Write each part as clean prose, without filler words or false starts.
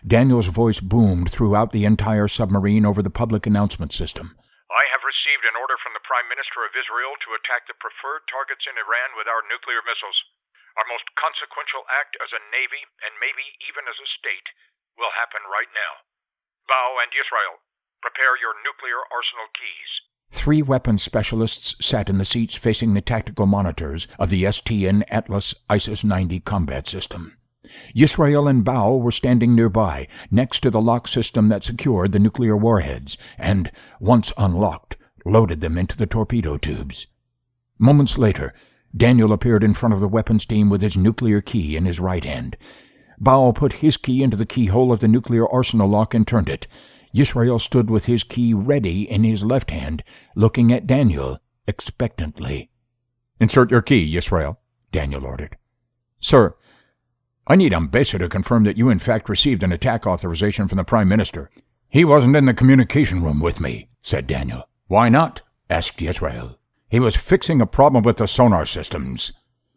Daniel's voice boomed throughout the entire submarine over the public announcement system. I have received an order from the Prime Minister of Israel to attack the preferred targets in Iran with our nuclear missiles. Our most consequential act as a navy, and maybe even as a state, will happen right now. Bao and Yisrael, prepare your nuclear arsenal keys. 3 weapons specialists sat in the seats facing the tactical monitors of the STN Atlas ISIS-90 combat system. Yisrael and Bao were standing nearby, next to the lock system that secured the nuclear warheads, and, once unlocked, loaded them into the torpedo tubes. Moments later, Daniel appeared in front of the weapons team with his nuclear key in his right hand. Bao put his key into the keyhole of the nuclear arsenal lock and turned it. Yisrael stood with his key ready in his left hand, looking at Daniel expectantly. "Insert your key, Yisrael," Daniel ordered. "Sir, I need Ambassador to confirm that you in fact received an attack authorization from the Prime Minister." "He wasn't in the communication room with me," said Daniel. "Why not?" asked Yisrael. "He was fixing a problem with the sonar systems.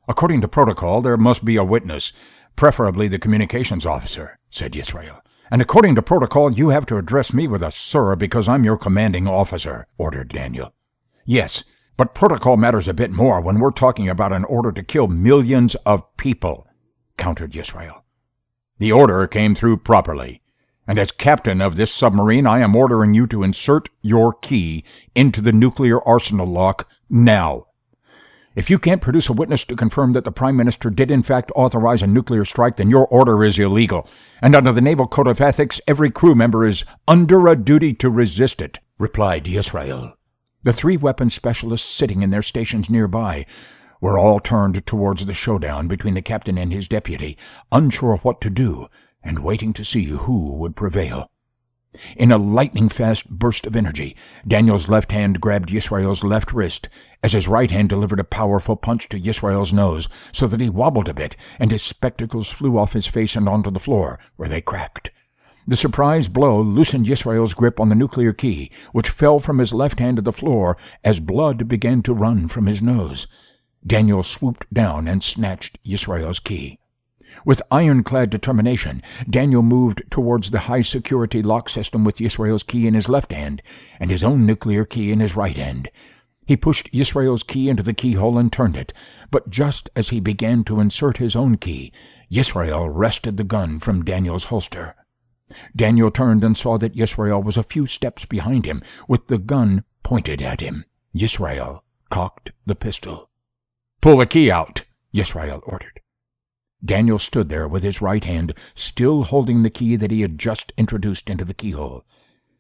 According to protocol, there must be a witness, preferably the communications officer," said Yisrael. "And according to protocol, you have to address me with a sir because I'm your commanding officer," ordered Daniel. "Yes, but protocol matters a bit more when we're talking about an order to kill millions of people," countered Yisrael. "The order came through properly, and as captain of this submarine, I am ordering you to insert your key into the nuclear arsenal lock now. If you can't produce a witness to confirm that the Prime Minister did in fact authorize a nuclear strike, then your order is illegal, and under the Naval Code of Ethics, every crew member is under a duty to resist it," replied Yisrael. The 3 weapons specialists sitting in their stations nearby were all turned towards the showdown between the captain and his deputy, unsure what to do and waiting to see who would prevail. In a lightning-fast burst of energy, Daniel's left hand grabbed Yisrael's left wrist as his right hand delivered a powerful punch to Yisrael's nose so that he wobbled a bit and his spectacles flew off his face and onto the floor, where they cracked. The surprise blow loosened Yisrael's grip on the nuclear key, which fell from his left hand to the floor as blood began to run from his nose. Daniel swooped down and snatched Yisrael's key. With ironclad determination, Daniel moved towards the high-security lock system with Yisrael's key in his left hand and his own nuclear key in his right hand. He pushed Yisrael's key into the keyhole and turned it, but just as he began to insert his own key, Yisrael wrested the gun from Daniel's holster. Daniel turned and saw that Yisrael was a few steps behind him, with the gun pointed at him. Yisrael cocked the pistol. "Pull the key out," Yisrael ordered. Daniel stood there with his right hand still holding the key that he had just introduced into the keyhole.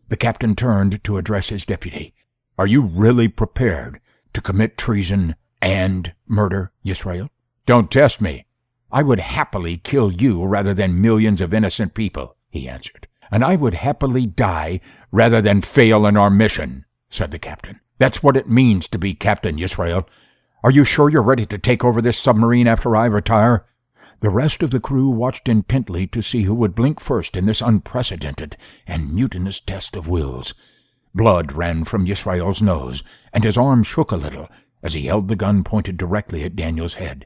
The captain turned to address his deputy. "Are you really prepared to commit treason and murder, Yisrael?" "Don't test me. I would happily kill you rather than millions of innocent people," he answered. "And I would happily die rather than fail in our mission," said the captain. "That's what it means to be Captain Yisrael. Are you sure you're ready to take over this submarine after I retire?" The rest of the crew watched intently to see who would blink first in this unprecedented and mutinous test of wills. Blood ran from Yisrael's nose, and his arm shook a little as he held the gun pointed directly at Daniel's head.